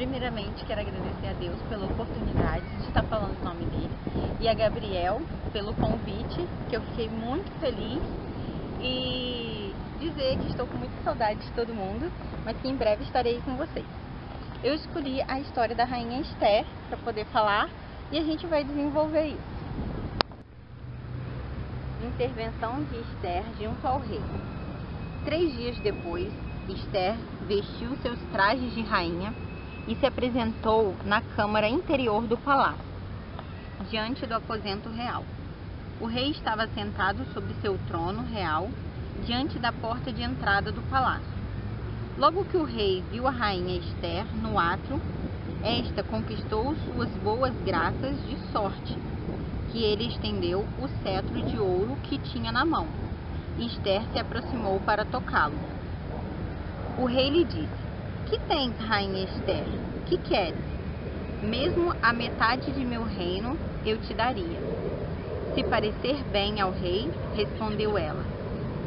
Primeiramente, quero agradecer a Deus pela oportunidade de estar falando o nome dele e a Gabriel pelo convite, que eu fiquei muito feliz, e dizer que estou com muita saudade de todo mundo, mas que em breve estarei com vocês. Eu escolhi a história da Rainha Esther para poder falar e a gente vai desenvolver isso. Intervenção de Esther junto ao rei. 3 dias depois, Esther vestiu seus trajes de rainha e se apresentou na câmara interior do palácio, diante do aposento real. O rei estava sentado sobre seu trono real, diante da porta de entrada do palácio. Logo que o rei viu a rainha Esther no átrio, esta conquistou suas boas graças de sorte, que ele estendeu o cetro de ouro que tinha na mão. Esther se aproximou para tocá-lo. O rei lhe disse: "Que tens, rainha Esther? Que queres? Mesmo a metade de meu reino eu te daria." "Se parecer bem ao rei," respondeu ela,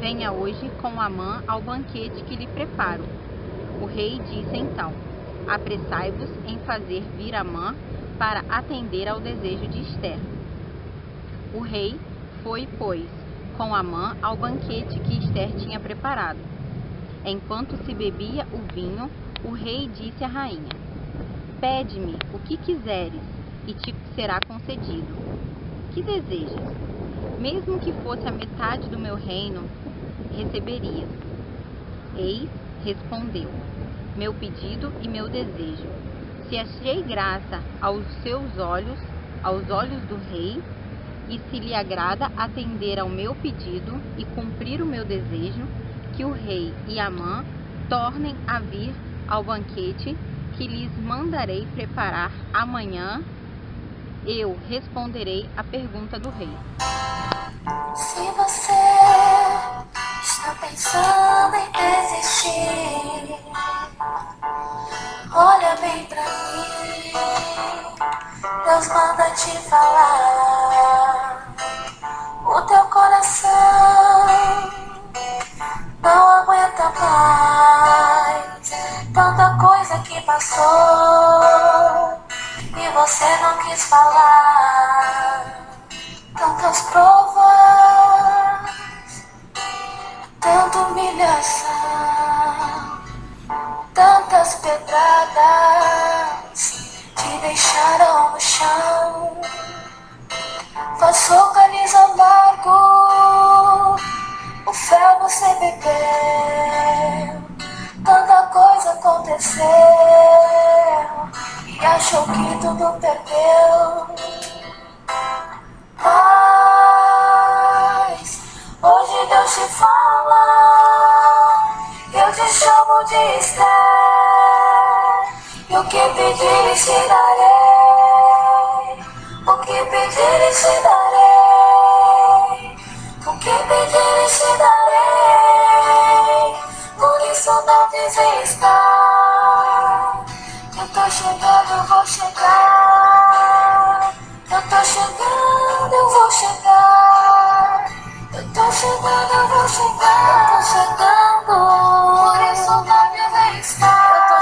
"venha hoje com Amã ao banquete que lhe preparo." O rei disse então: "Apressai-vos em fazer vir Amã para atender ao desejo de Esther." O rei foi, pois, com Amã ao banquete que Esther tinha preparado. Enquanto se bebia o vinho, o rei disse à rainha: "Pede-me o que quiseres, e te será concedido." "Que desejas? Mesmo que fosse a metade do meu reino, receberias." "Eis," respondeu, "meu pedido e meu desejo. Se achei graça aos seus olhos, aos olhos do rei, e se lhe agrada atender ao meu pedido e cumprir o meu desejo, que o rei e Amã tornem a vir ao banquete que lhes mandarei preparar amanhã. Eu responderei à pergunta do rei." Se você está pensando em desistir, olha bem pra mim. Deus manda te falar. O teu coração não aguenta mais tanta coisa que passou e você não quis falar. Tantas provas, tanta humilhação, tantas pedradas te deixaram no chão. Passou cálice amargo, o fel você bebeu. Tanta coisa aconteceu e achou que tudo perdeu. Mas hoje Deus te fala, eu te chamo de Esther, e o que pedires te darei, o que pedires te darei, o que pedires te darei. Por isso não desista, eu tô chegando, eu vou chegar. Eu tô chegando, eu vou chegar. Eu tô chegando, eu vou chegar. Eu tô chegando, por isso não desista. Eu tô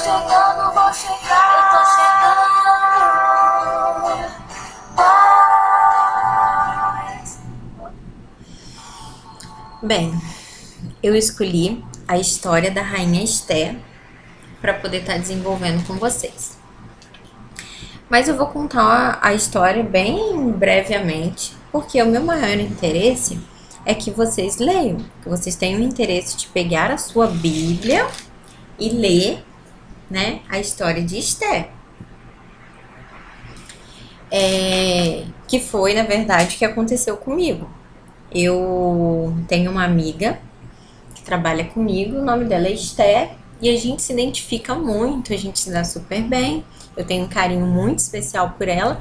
chegando, vou chegar. Eu tô chegando. Paz. Bem, eu escolhi a história da Rainha Esther para poder estar desenvolvendo com vocês. Mas eu vou contar a história bem brevemente, porque o meu maior interesse é que vocês leiam, que vocês tenham o interesse de pegar a sua Bíblia e ler, né, a história de Esther. Que foi, na verdade, o que aconteceu comigo. Eu tenho uma amiga que trabalha comigo, o nome dela é Esther, e a gente se identifica muito, a gente se dá super bem. Eu tenho um carinho muito especial por ela,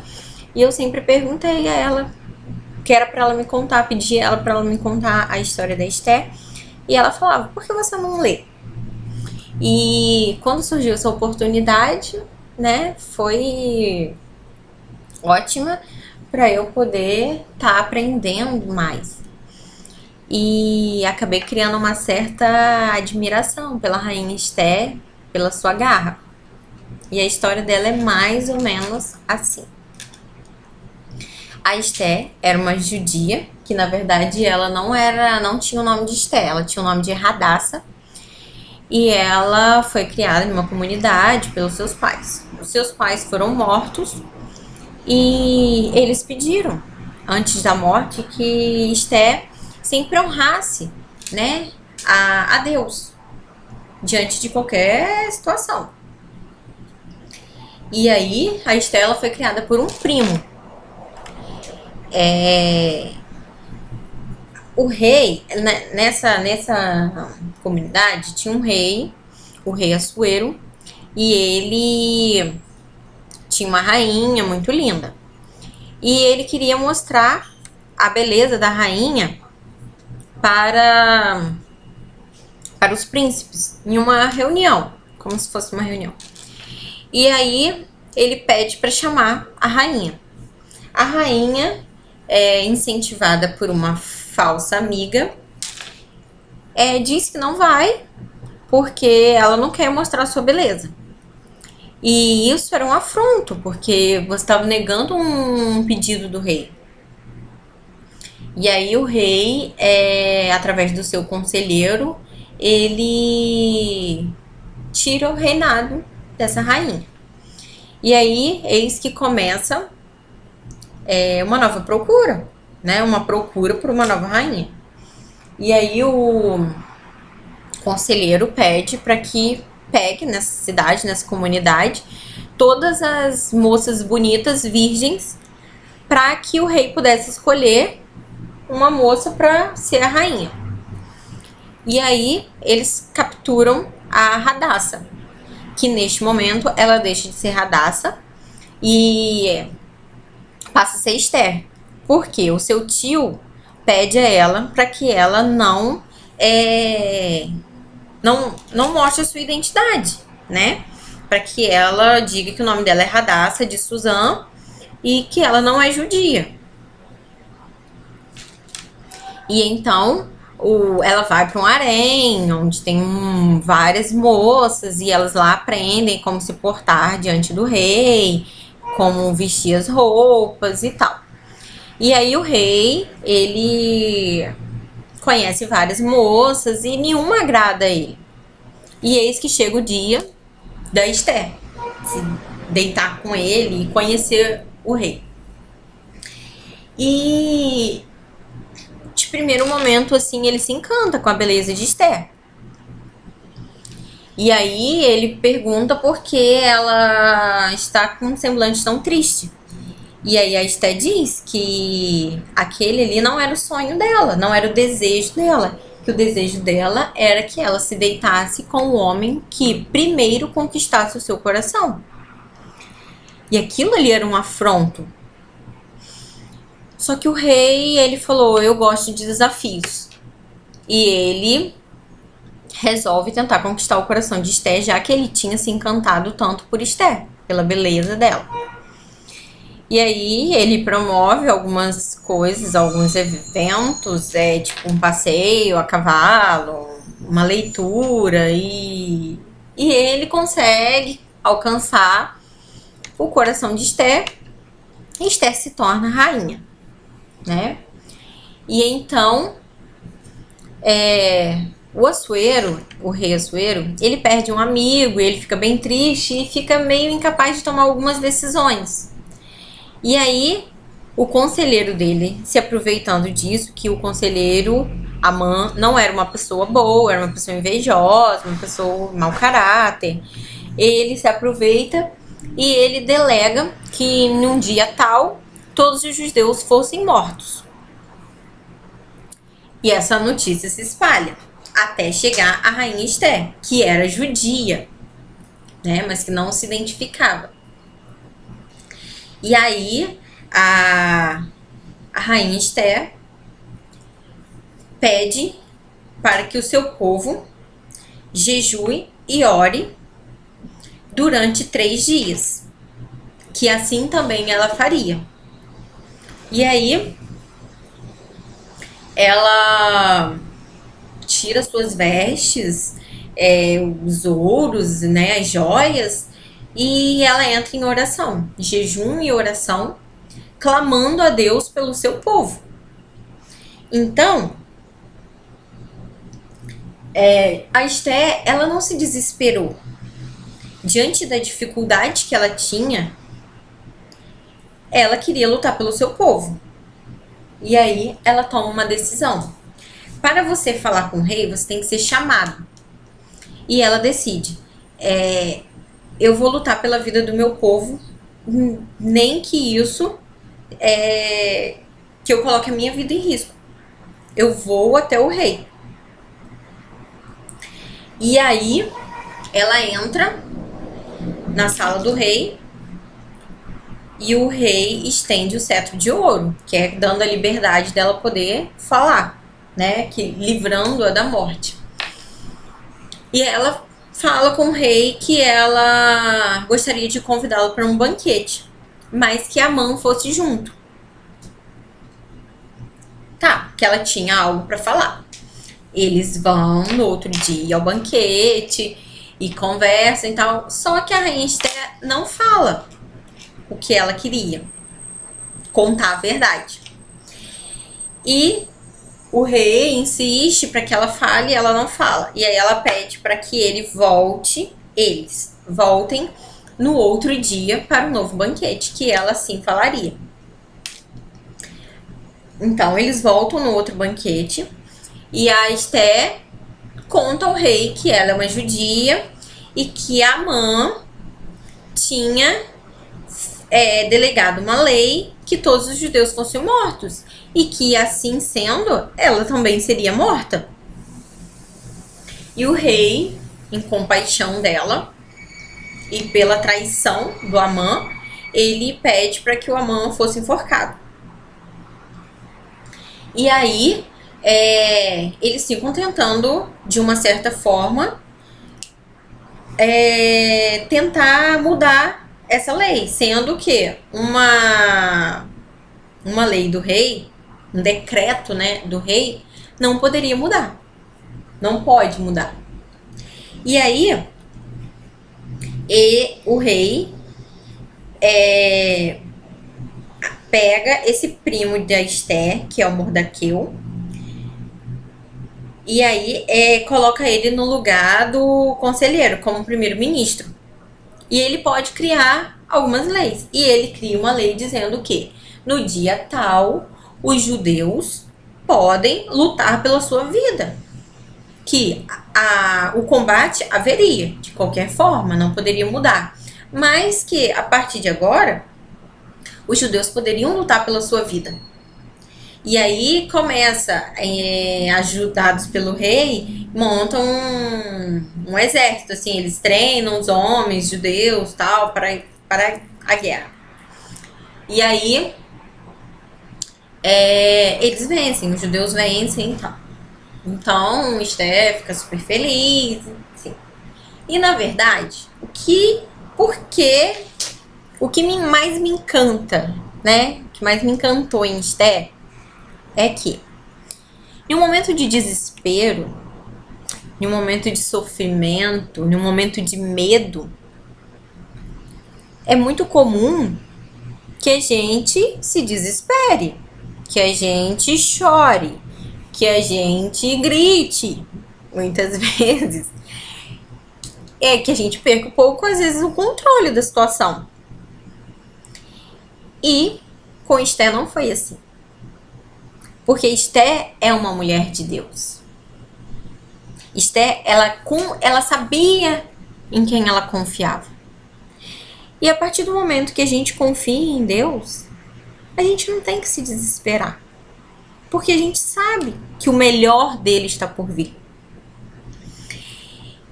e eu sempre perguntei a ela, que era para ela me contar, pedi ela para ela me contar a história da Esther, e ela falava: "Por que você não lê?" E quando surgiu essa oportunidade, né, foi ótima para eu poder estar aprendendo mais. E acabei criando uma certa admiração pela Rainha Esther, pela sua garra. E a história dela é mais ou menos assim. A Esther era uma judia, que na verdade ela não tinha o nome de Esther, ela tinha o nome de Radassa. E ela foi criada em uma comunidade pelos seus pais. Os seus pais foram mortos e eles pediram, antes da morte, que Esther sempre honrasse, né, a Deus diante de qualquer situação. E aí a Esther ela foi criada por um primo. O rei, nessa comunidade, tinha um rei, o rei Assuero, e ele tinha uma rainha muito linda. E ele queria mostrar a beleza da rainha para os príncipes, em uma reunião, como se fosse uma reunião. E aí ele pede para chamar a rainha. A rainha, incentivada por uma falsa amiga, diz que não vai, porque ela não quer mostrar a sua beleza. E isso era um afronto, porque você estava negando um pedido do rei. E aí o rei, através do seu conselheiro, ele tira o reinado dessa rainha. E aí, eis que começa uma nova procura, né? Uma procura por uma nova rainha. E aí o conselheiro pede para que pegue nessa cidade, nessa comunidade, todas as moças bonitas, virgens, para que o rei pudesse escolher uma moça para ser a rainha. E aí eles capturam a Radassa, que neste momento ela deixa de ser Radassa e passa a ser Esther, porque o seu tio pede a ela para que ela não mostre a sua identidade, né? Para que ela diga que o nome dela é Radassa de Suzã e que ela não é judia. E então ela vai para um harém, onde tem várias moças, e elas lá aprendem como se portar diante do rei, como vestir as roupas e tal. E aí o rei, ele conhece várias moças e nenhuma agrada a ele. E eis que chega o dia da Esther se deitar com ele e conhecer o rei. E de primeiro momento, assim, ele se encanta com a beleza de Esther. E aí ele pergunta por que ela está com um semblante tão triste. E aí a Esther diz que aquele ali não era o sonho dela, não era o desejo dela. Que o desejo dela era que ela se deitasse com o homem que primeiro conquistasse o seu coração. E aquilo ali era um afronto. Só que o rei, ele falou, eu gosto de desafios. E ele resolve tentar conquistar o coração de Esther, já que ele tinha se encantado tanto por Esther, pela beleza dela. E aí ele promove algumas coisas, alguns eventos, tipo um passeio a cavalo, uma leitura, e ele consegue alcançar o coração de Esther, e Esther se torna rainha, né? E então o Assuero, o rei Assuero, ele perde um amigo, ele fica bem triste e fica meio incapaz de tomar algumas decisões. E aí o conselheiro dele, se aproveitando disso, que o conselheiro Amã não era uma pessoa boa, era uma pessoa invejosa, uma pessoa mau caráter, ele se aproveita e ele delega que num dia tal todos os judeus fossem mortos. E essa notícia se espalha até chegar a rainha Esther, que era judia, né, mas que não se identificava. E aí a rainha Esther pede para que o seu povo jejue e ore durante 3 dias, que assim também ela faria. E aí ela tira suas vestes, os ouros, né, as joias, e ela entra em oração, jejum e oração, clamando a Deus pelo seu povo. Então, a Esther, ela não se desesperou. Diante da dificuldade que ela tinha, ela queria lutar pelo seu povo. E aí, ela toma uma decisão. Para você falar com o rei, você tem que ser chamado. E ela decide, eu vou lutar pela vida do meu povo, nem que isso, que eu coloque a minha vida em risco. Eu vou até o rei. E aí, ela entra na sala do rei e o rei estende o cetro de ouro, que é dando a liberdade dela poder falar, né? Que livrando-a da morte. E ela fala com o rei que ela gostaria de convidá-lo para um banquete, mas que Amã fosse junto. Tá, que ela tinha algo para falar. Eles vão no outro dia ao banquete e conversam e tal. Só que a rainha Esther não fala o que ela queria. Contar a verdade. E o rei insiste para que ela fale e ela não fala. E aí ela pede para que eles voltem no outro dia para o novo banquete, que ela sim falaria. Então eles voltam no outro banquete. E a Esther conta ao rei que ela é uma judia e que Amã tinha delegado uma lei que todos os judeus fossem mortos. E que, assim sendo, ela também seria morta. E o rei, em compaixão dela e pela traição do Amã, ele pede para que o Amã fosse enforcado. E aí eles ficam tentando, de uma certa forma, tentar mudar essa lei, sendo que uma lei do rei, um decreto, né, do rei, não poderia mudar. Não pode mudar. E aí, o rei pega esse primo da Esther, que é o Mordaqueu, e aí coloca ele no lugar do conselheiro, como primeiro-ministro. E ele pode criar algumas leis. E ele cria uma lei dizendo que no dia tal, os judeus podem lutar pela sua vida. Que o combate haveria, de qualquer forma, não poderia mudar. Mas que, a partir de agora, os judeus poderiam lutar pela sua vida. E aí começa, ajudados pelo rei, montam um exército, assim, eles treinam os homens judeus, tal, para a guerra. E aí eles vencem, os judeus vencem e tal. Então Esther fica super feliz, assim. E na verdade, o que mais me encanta, né? O que mais me encantou em Esther é que, em um momento de desespero, em um momento de sofrimento, em um momento de medo, é muito comum que a gente se desespere, que a gente chore, que a gente grite, muitas vezes. Que a gente perca um pouco, às vezes, o controle da situação. E com Esther não foi assim. Porque Esther é uma mulher de Deus. Esther, ela sabia em quem ela confiava. E a partir do momento que a gente confia em Deus, a gente não tem que se desesperar. Porque a gente sabe que o melhor dele está por vir.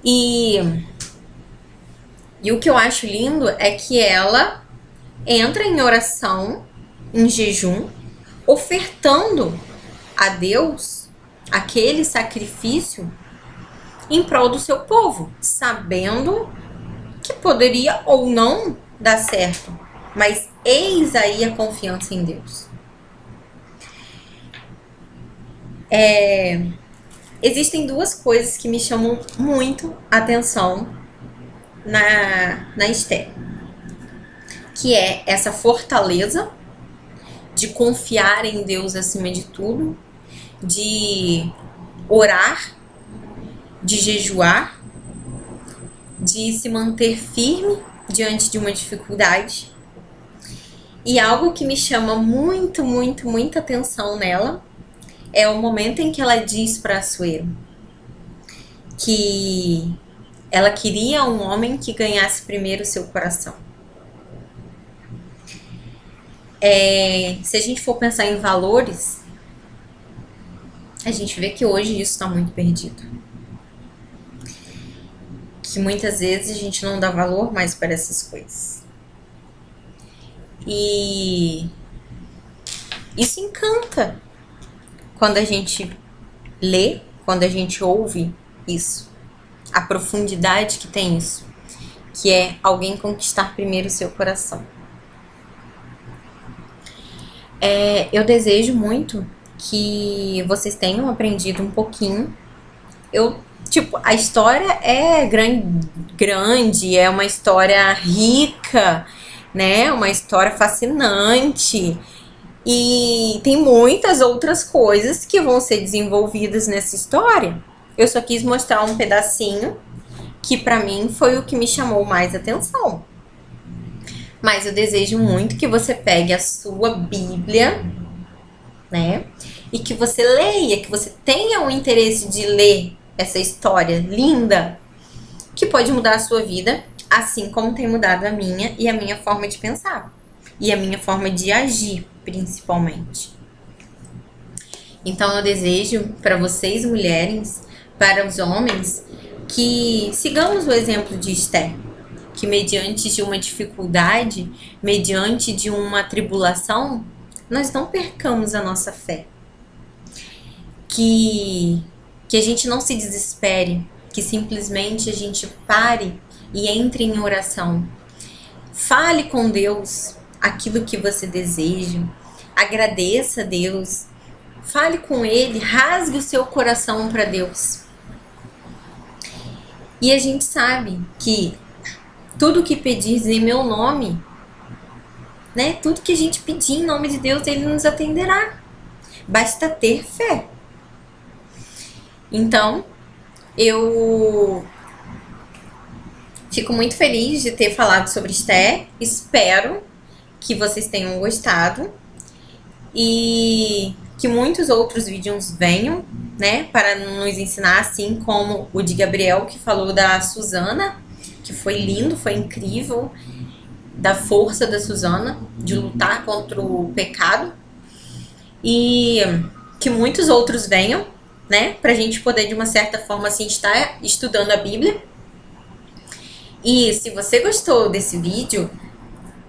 E o que eu acho lindo é que ela entra em oração, em jejum, ofertando a Deus aquele sacrifício em prol do seu povo, sabendo que poderia ou não dar certo, mas eis aí a confiança em Deus. existem duas coisas que me chamam muito a atenção na Esther, que é essa fortaleza de confiar em Deus acima de tudo, de orar, de jejuar, de se manter firme diante de uma dificuldade. E algo que me chama muita atenção nela é o momento em que ela diz para Assuero que ela queria um homem que ganhasse primeiro o seu coração. Se a gente for pensar em valores, a gente vê que hoje isso está muito perdido. Que muitas vezes a gente não dá valor mais para essas coisas. E isso encanta quando a gente lê, quando a gente ouve isso. A profundidade que tem isso, que é alguém conquistar primeiro o seu coração. Eu desejo muito que vocês tenham aprendido um pouquinho. A história é grande, é uma história rica, né? Uma história fascinante. E tem muitas outras coisas que vão ser desenvolvidas nessa história. Eu só quis mostrar um pedacinho que pra mim foi o que me chamou mais atenção. Mas eu desejo muito que você pegue a sua Bíblia, né? E que você leia, que você tenha o interesse de ler essa história linda, que pode mudar a sua vida, assim como tem mudado a minha e a minha forma de pensar. E a minha forma de agir, principalmente. Então eu desejo para vocês, mulheres, para os homens, que sigamos o exemplo de Esther. Que mediante de uma dificuldade, mediante de uma tribulação, nós não percamos a nossa fé. Que a gente não se desespere, que simplesmente a gente pare e entre em oração. Fale com Deus aquilo que você deseja, agradeça a Deus, fale com Ele, rasgue o seu coração para Deus. E a gente sabe que tudo que pedires em meu nome, né? Tudo que a gente pedir em nome de Deus, Ele nos atenderá. Basta ter fé. Então, eu fico muito feliz de ter falado sobre Esther. Espero que vocês tenham gostado e que muitos outros vídeos venham, né? Para nos ensinar, assim como o de Gabriel, que falou da Susana, que foi lindo, foi incrível, da força da Susana de lutar contra o pecado, e que muitos outros venham, né, pra gente poder de uma certa forma assim estar estudando a Bíblia. E se você gostou desse vídeo,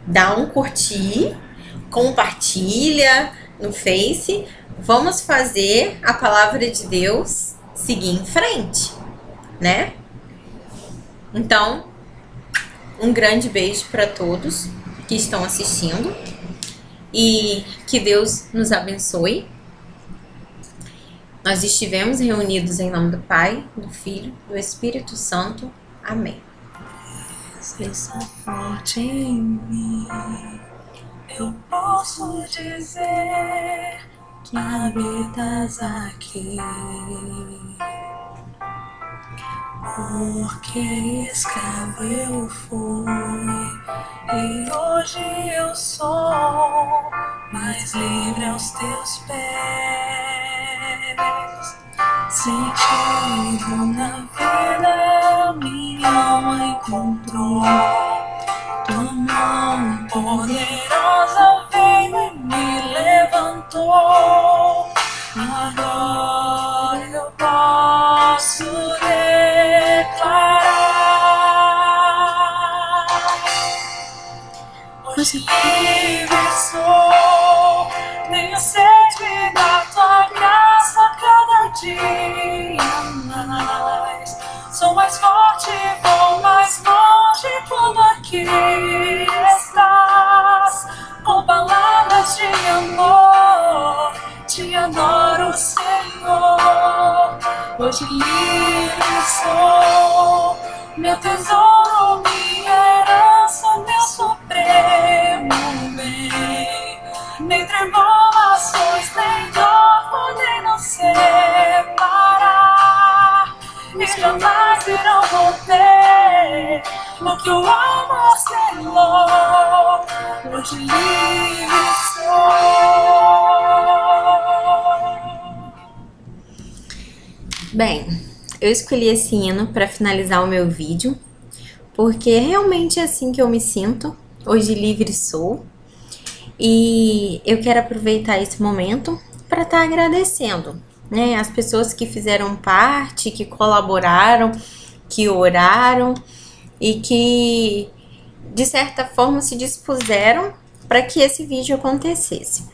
dá um curtir, compartilha no Face, vamos fazer a palavra de Deus seguir em frente, né? Então, um grande beijo para todos que estão assistindo e que Deus nos abençoe. Nós estivemos reunidos em nome do Pai, do Filho, do Espírito Santo. Amém. Presença forte em mim, eu posso dizer que habitas aqui. Porque escravo eu fui e hoje eu sou mais livre aos teus pés. Sentido na vida minha alma encontrou, tua mão poderosa veio e me levantou. Agora eu posso declarar, hoje livre sou, tenho sede da tua graça cada dia mais. Sou mais forte, vou mais longe quando aqui estás, com palavras de amor. Te adoro, Senhor. Hoje livre sou, meu tesouro, minha herança, meu supremo bem. Nem tribulações, nem dor podem nos separar, e jamais irão romper o que o amor selou. Hoje livre sou. Bem, eu escolhi esse hino para finalizar o meu vídeo, porque realmente é assim que eu me sinto. Hoje livre sou. E eu quero aproveitar esse momento para estar agradecendo, né, as pessoas que fizeram parte, que colaboraram, que oraram e que de certa forma se dispuseram para que esse vídeo acontecesse.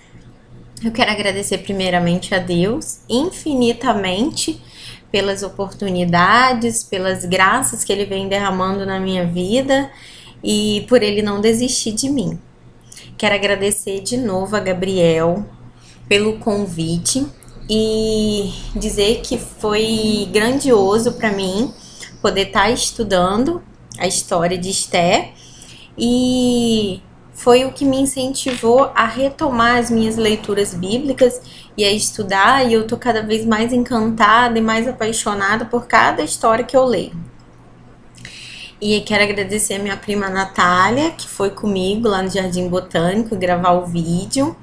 Eu quero agradecer primeiramente a Deus infinitamente pelas oportunidades, pelas graças que Ele vem derramando na minha vida e por Ele não desistir de mim. Quero agradecer de novo a Gabriel pelo convite e dizer que foi grandioso para mim poder estar estudando a história de Esther, e foi o que me incentivou a retomar as minhas leituras bíblicas e a estudar, e eu tô cada vez mais encantada e mais apaixonada por cada história que eu leio. E quero agradecer a minha prima Natália, que foi comigo lá no Jardim Botânico gravar o vídeo.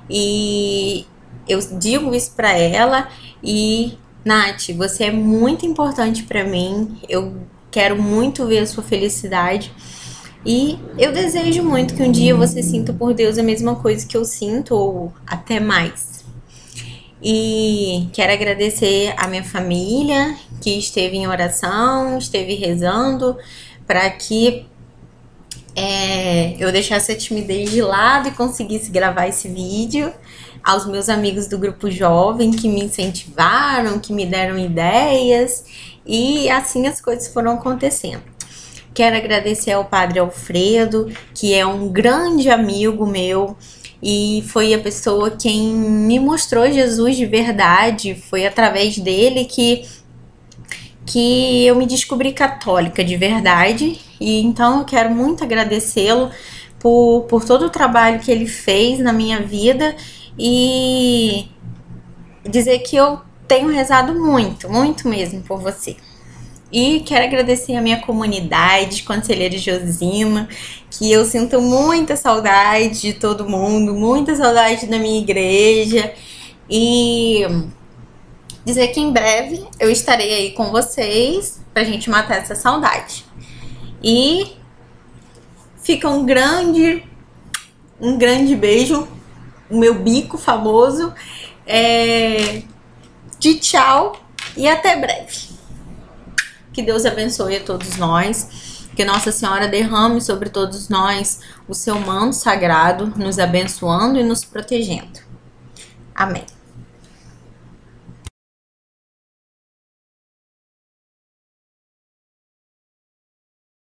E eu digo isso pra ela. E, Nath, você é muito importante pra mim. Eu quero muito ver a sua felicidade. E eu desejo muito que um dia você sinta por Deus a mesma coisa que eu sinto, ou até mais. E quero agradecer a minha família que esteve em oração, esteve rezando para que eu deixasse a timidez de lado e conseguisse gravar esse vídeo. Aos meus amigos do grupo jovem que me incentivaram, que me deram ideias, e assim as coisas foram acontecendo. Quero agradecer ao Padre Alfredo, que é um grande amigo meu, e foi a pessoa quem me mostrou Jesus de verdade. Foi através dele que eu me descobri católica de verdade. E então eu quero muito agradecê-lo por todo o trabalho que ele fez na minha vida e dizer que eu tenho rezado muito, muito mesmo por você. E quero agradecer a minha comunidade, Conselheiro Josina, que eu sinto muita saudade de todo mundo, muita saudade da minha igreja. E dizer que em breve eu estarei aí com vocês pra gente matar essa saudade. E fica um grande beijo, o meu bico famoso, de tchau e até breve. Que Deus abençoe a todos nós, que Nossa Senhora derrame sobre todos nós o seu manto sagrado, nos abençoando e nos protegendo. Amém.